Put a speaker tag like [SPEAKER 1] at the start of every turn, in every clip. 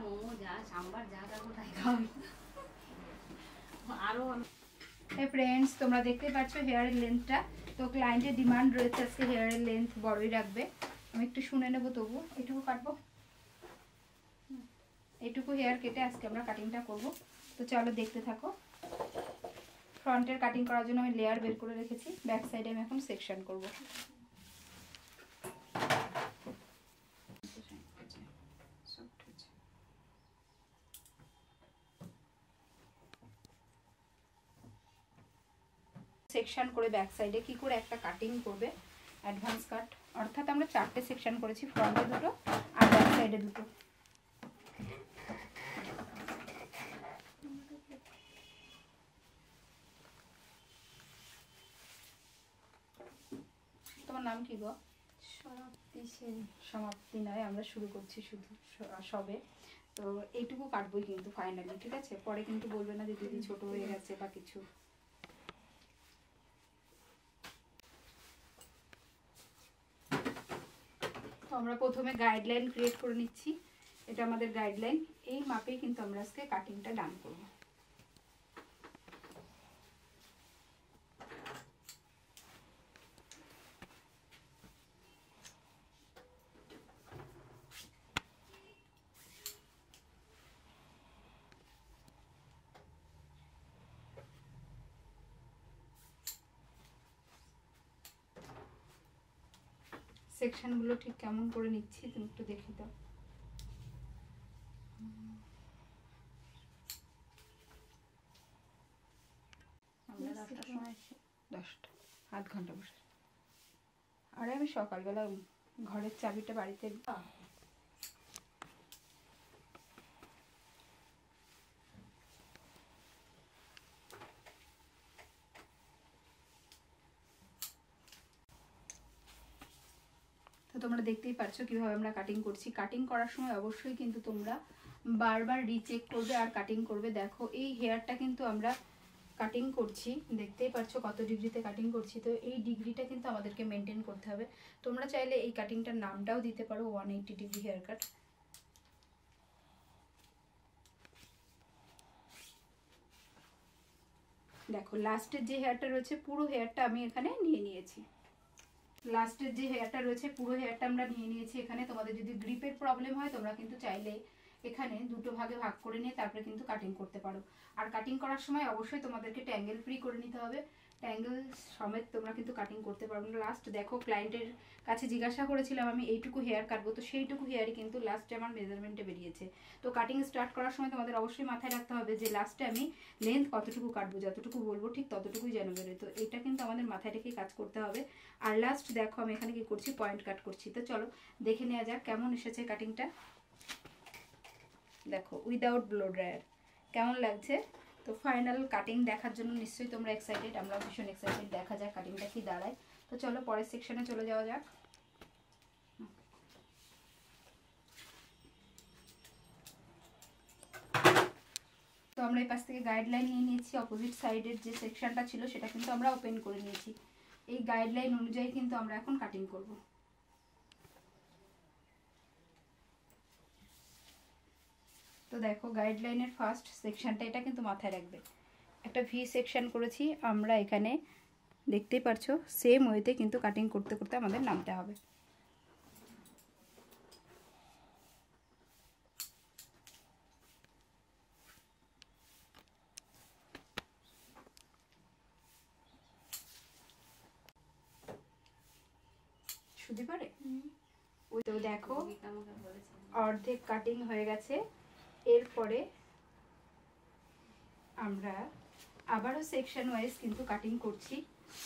[SPEAKER 1] মোমো যা সাম্বার যা দেখো তাই খাওয়াবি আরো। ফ্রেন্ডস তোমরা দেখতে পাচ্ছ হেয়ারের লেন্থটা, তো ক্লায়েন্টের ডিমান্ড রয়েছে আজকে হেয়ারের লেন্থ বড়ই রাখবে। আমি একটু শুনে নেবো, তবু এটুকু কাটবো, এটুকু হেয়ার কেটে আজকে আমরা কাটিংটা করব। তো চলো দেখতে থাকো। ফ্রন্টের কাটিং করার জন্য আমি লেয়ার বের করে রেখেছি, ব্যাক সাইডে আমি এখন সেকশন করব। সেকশন করে ব্যাক সাইডে কি করে একটা কাটিং করবে, অ্যাডভান্স কাট, অর্থাৎ আমরা 4টে সেকশন করেছি, ফ্রন্টে 2টো আর ব্যাক সাইডে 2টো। তোমার নাম কি গো? সমাপ্তি সেন। সমাপ্তি নয়, আমরা শুরু করছি শুধু সবে। তো এইটুকু কাটবোই কিন্তু ফাইনালি, ঠিক আছে? পরে কিন্তু বলবে না যে দিদি ছোট হয়ে গেছে বা কিছু। তো আমরা প্রথমে গাইডলাইন ক্রিয়েট করে নিচ্ছি, এটা আমাদের গাইডলাইন, এই মাপেই কিন্তু আমরা আজকে কাটিংটা ডান করব। সেকশনগুলো ঠিক কেমন করে নিচ্ছি তুমি একটু দেখে দাও। আমরা 10টার সময়, 10টা, আধ ঘন্টা বসে। আরে আমি সকালবেলা ঘরের চাবিটা বাড়িতে, তো তোমরা দেখতেই পাচ্ছ কিভাবে আমরা কাটিং করছি। কাটিং করার সময় অবশ্যই কিন্তু তোমরা বারবার রিচেক করবে আর কাটিং করবে। দেখো এই হেয়ারটা কিন্তু আমরা কাটিং করছি, দেখতেই পাচ্ছ কত ডিগ্রিতে কাটিং করছি, তো এই ডিগ্রিটা কিন্তু আমাদেরকে মেনটেন করতে হবে। তোমরা চাইলে এই কাটিংটার নামটাও দিতে পারো 180 ডিগ্রি হেয়ার কাট। দেখো লাস্টের যে হেয়ারটা রয়েছে পুরো হেয়ারটা আমি এখানে নিয়ে নিয়েছি, লাস্টের যে হেয়ারটা রয়েছে পুরো হেয়ারটা আমরা নিয়ে নিয়েছি এখানে। তোমাদের যদি গ্রিপের প্রবলেম হয় তোমরা কিন্তু চাইলে এখানে 2টো ভাগে ভাগ করে নিয়ে তারপরে কিন্তু কাটিং করতে পারো। আর কাটিং করার সময় অবশ্যই তোমাদেরকে ট্যাঙ্গেল ফ্রি করে নিতে হবে, ট্যাঙ্গেল সমেত তোমরা কিন্তু কাটিং করতে পারবে না। লাস্ট দেখো ক্লায়েন্টের কাছে জিজ্ঞাসা করেছিলাম আমি এইটুকু হেয়ার কাটবো, তো সেইটুকু হেয়ারই কিন্তু লাস্টে আমার মেজারমেন্টে বেরিয়েছে। তো কাটিং স্টার্ট করার সময় তোমাদের অবশ্যই মাথায় রাখতে হবে যে লাস্টে আমি লেন্থ কতটুকু কাটবো, যতটুকু বলবো ঠিক ততটুকুই যেন বেরোয়। তো এটা কিন্তু আমাদের মাথায় রেখেই কাজ করতে হবে। আর লাস্ট দেখো আমি এখানে কি করছি, পয়েন্ট কাট করছি। তো চলো দেখে নেওয়া যাক কেমন এসেছে কাটিংটা। দেখো উইদাউট ব্লো ড্রায়ার কেমন লাগছে। তো ফাইনাল কাটিং দেখার জন্য নিশ্চয়ই তোমরা এক্সাইটেড, আমরা ভীষণ এক্সাইটেড, দেখা যাক কাটিংটা কি দাঁড়ায়। তো চলো পরের সেকশনে চলে যাওয়া যাক। তো আমরা এই পাশ থেকে গাইডলাইন নিয়ে নিয়েছি, অপোজিট সাইডের যে সেকশনটা ছিল সেটা কিন্তু আমরা ওপেন করে নিয়েছি। এই গাইডলাইন অনুযায়ী কিন্তু আমরা এখন কাটিং করব। তো দেখো গাইডলাইনের ফার্স্ট সেকশনটা, এটা কিন্তু মাথায় রাখবে, একটা ভি সেকশন করেছি আমরা এখানে, দেখতেই পারছো সেম ওয়েতে কিন্তু কাটিং করতে করতে আমাদের নামতে হবে। শুধু পারে ওই তো দেখো অর্ধেক কাটিং হয়ে গেছে। এরপরে আমরা আবারও সেকশন ওয়াইজ কিন্তু কাটিং করছি।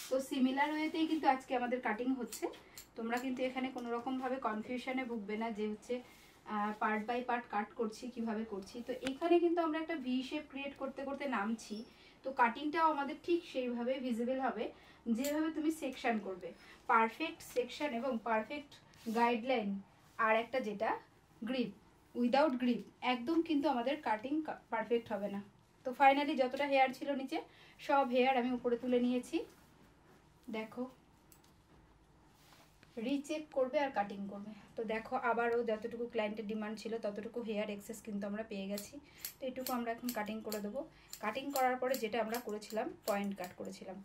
[SPEAKER 1] তো সিমিলার ওয়েতেই কিন্তু আজকে আমাদের কাটিং হচ্ছে। তোমরা কিন্তু এখানে কোনো রকমভাবে কনফিউশনে ভুগবে না যে হচ্ছে পার্ট বাই পার্ট কাট করছি কিভাবে করছি। তো এখানে কিন্তু আমরা একটা ভি শেপ ক্রিয়েট করতে করতে নামছি। তো কাটিংটাও আমাদের ঠিক সেইভাবে ভিজিবল হবে যেভাবে তুমি সেকশন করবে। পারফেক্ট সেকশন এবং পারফেক্ট গাইডলাইন আর একটা যেটা গ্রিপ, উইদাউট গ্রিপ একদম কিন্তু আমাদের কাটিং পারফেক্ট হবে না। তো ফাইনালি যতটা হেয়ার ছিল নিচে সব হেয়ার আমি উপরে তুলে নিয়েছি। দেখো রিচেক করবে আর কাটিং করবে। তো দেখো আবারও যতটুকু ক্লায়েন্টের ডিমান্ড ছিল ততটুকু হেয়ার এক্সেস কিন্তু আমরা পেয়ে গেছি। তো এটুকু আমরা এখন কাটিং করে দেবো। কাটিং করার পরে যেটা আমরা করেছিলাম পয়েন্ট কাট করেছিলাম,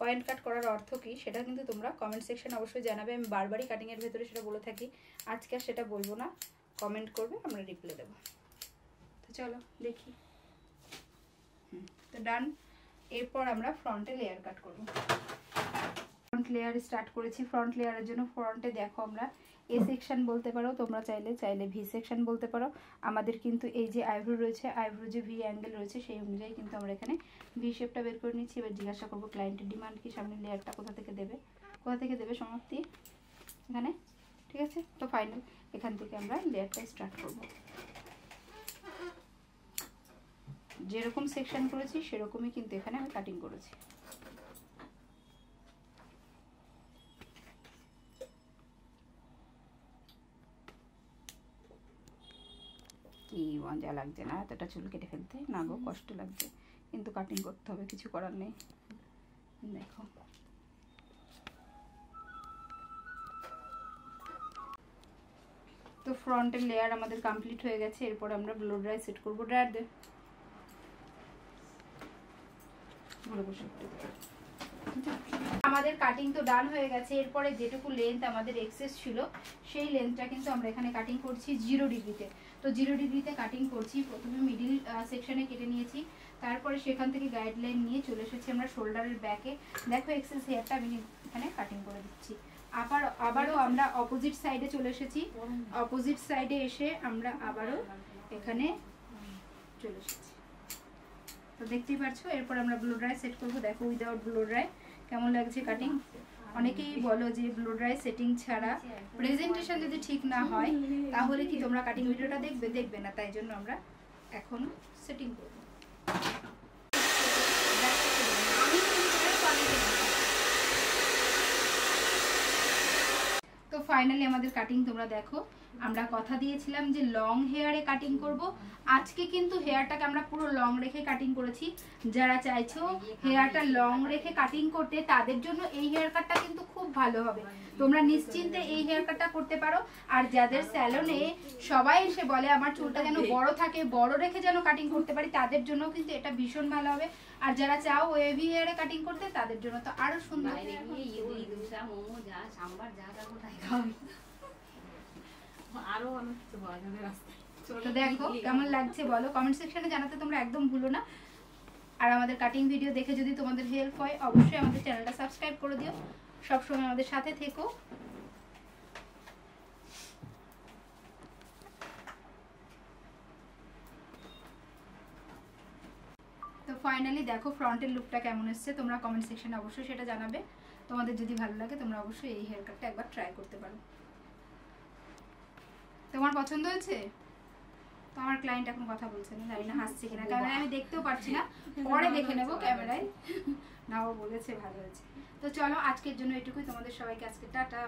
[SPEAKER 1] পয়েন্ট কাট করার অর্থ কী সেটা কিন্তু তোমরা কমেন্ট সেকশনে অবশ্যই জানাবে। আমি বারবারই কাটিংয়ের ভেতরে সেটা বলে থাকি, আজকে আর সেটা বলবো না, কমেন্ট করবে আমরা রিপ্লাই দেবো। তো চলো দেখি। তো ডান। এরপর আমরা ফ্রন্টে লেয়ার কাট করবো। ফ্রন্ট লেয়ার স্টার্ট করেছি। ফ্রন্ট লেয়ারের জন্য ফ্রন্টে দেখো আমরা এ সেকশন বলতে পারো তোমরা, চাইলে ভি সেকশন বলতে পারো। আমাদের কিন্তু এই যে আইব্রো রয়েছে, আইব্রো যে ভি অ্যাঙ্গেল রয়েছে সেই অনুযায়ী কিন্তু আমরা এখানে ভি শেপটা বের করে নিচ্ছি। এবার জিজ্ঞাসা করবো ক্লায়েন্টের ডিমান্ড কি, সামনে লেয়ারটা কোথা থেকে দেবে সমাপ্তি এখানে, ঠিক আছে। তো ফাইনাল এখান থেকে আমরা লেয়ারটা স্টার্ট করব। যেরকম সেকশন করেছি সেরকমই কিন্তু এখানে আমি কাটিং করেছি। কি মজা লাগছে না এতটা চুল কেটে ফেলতে, না গো কষ্ট লাগছে, কিন্তু কাটিং করতে হবে, কিছু করার নেই। দেখো তো ফ্রন্টের লেয়ার আমাদের কমপ্লিট হয়ে গেছে। এরপর আমরা ব্লো ড্রাই সেট করবো। ড্রায়ার দে আমাদের কাটিং তো ডান হয়ে গেছে। এরপরে যেটুকু লেন্থ আমাদের এক্সেস ছিল সেই লেন্থটা কিন্তু আমরা এখানে কাটিং করছি 0 ডিগ্রিতে। তো 0 ডিগ্রিতে কাটিং করছি। প্রথমে মিডিল সেকশনে কেটে নিয়েছি, তারপরে সেখান থেকে গাইডলাইন নিয়ে চলে এসেছি আমরা শোল্ডারের ব্যাকে। দেখো এক্সেস হেয়ারটা আমি এখানে কাটিং করে দিচ্ছি। আবারও আমরা অপোজিট সাইডে চলে এসেছি। অপোজিট সাইডে এসে আমরা আবারও এখানে চলে এসেছি। তো দেখতেই পাচ্ছ। এরপর আমরা ব্লো ড্রাই সেট করবো। দেখো উইদাউট ব্লো ড্রাই কেমন লাগছে কাটিং। অনেকেই বলো যে ব্লো ড্রাই সেটিং ছাড়া প্রেজেন্টেশন যদি ঠিক না হয় তাহলে কি তোমরা কাটিং ভিডিওটা দেখবে না, তাই জন্য আমরা এখন সেটিং করব। তো ফাইনালি আমাদের কাটিং তোমরা দেখো। আমরা কথা দিয়েছিলাম যে লং হেয়ারে কাটিং করব, আজকে কিন্তু হেয়ারটাকে আমরা পুরো লং রেখে কাটিং করেছি। যারা চাইছো হেয়ারটা লং রেখে কাটিং করতে তাদের জন্য এই হেয়ার কাটটা কিন্তু খুব ভালো হবে। তোমরা নিশ্চিন্তে এই হেয়ার কাটটা করতে পারো। আর যাদের স্যালনে সবাই এসে বলে আমার চুলটা যেন বড় থাকে, বড় রেখে যেন কাটিং করতে পারি, তাদের জন্য কিন্তু এটা ভীষণ ভালো হবে। আর যারা চাও ওয়েভি হেয়ারে কাটিং করতে তাদের জন্য তো আরো সুন্দর। তো দেখো কেমন লাগছে বলো, কমেন্ট সেকশনে জানাতে তোমরা একদম ভুলো না। আর আমাদের কাটিং ভিডিও দেখে যদি তোমাদের হেল্প হয় অবশ্যই আমাদের চ্যানেলটা সাবস্ক্রাইব করে দিও। সবসময় আমাদের সাথে থেকো। তো ফাইনালি দেখো ফ্রন্টের লুকটা কেমন এসছে, তোমরা কমেন্ট সেকশনে অবশ্যই সেটা জানাবে। তোমাদের যদি ভালো লাগে তোমরা অবশ্যই এই হেয়ার কাটটা একবার ট্রাই করতে পারো। তোমার পছন্দ হয়েছে? তো আমার ক্লায়েন্ট এখন কথা বলছে না, জানি না হাসছে কিনা, কারণ আমি দেখতেও পারছি না, পরে দেখে নেবো ক্যামেরায়। না ও বলেছে ভালো হয়েছে। তো চলো আজকের জন্য এটুকুই। তোমাদের সবাইকে আজকে টাটা।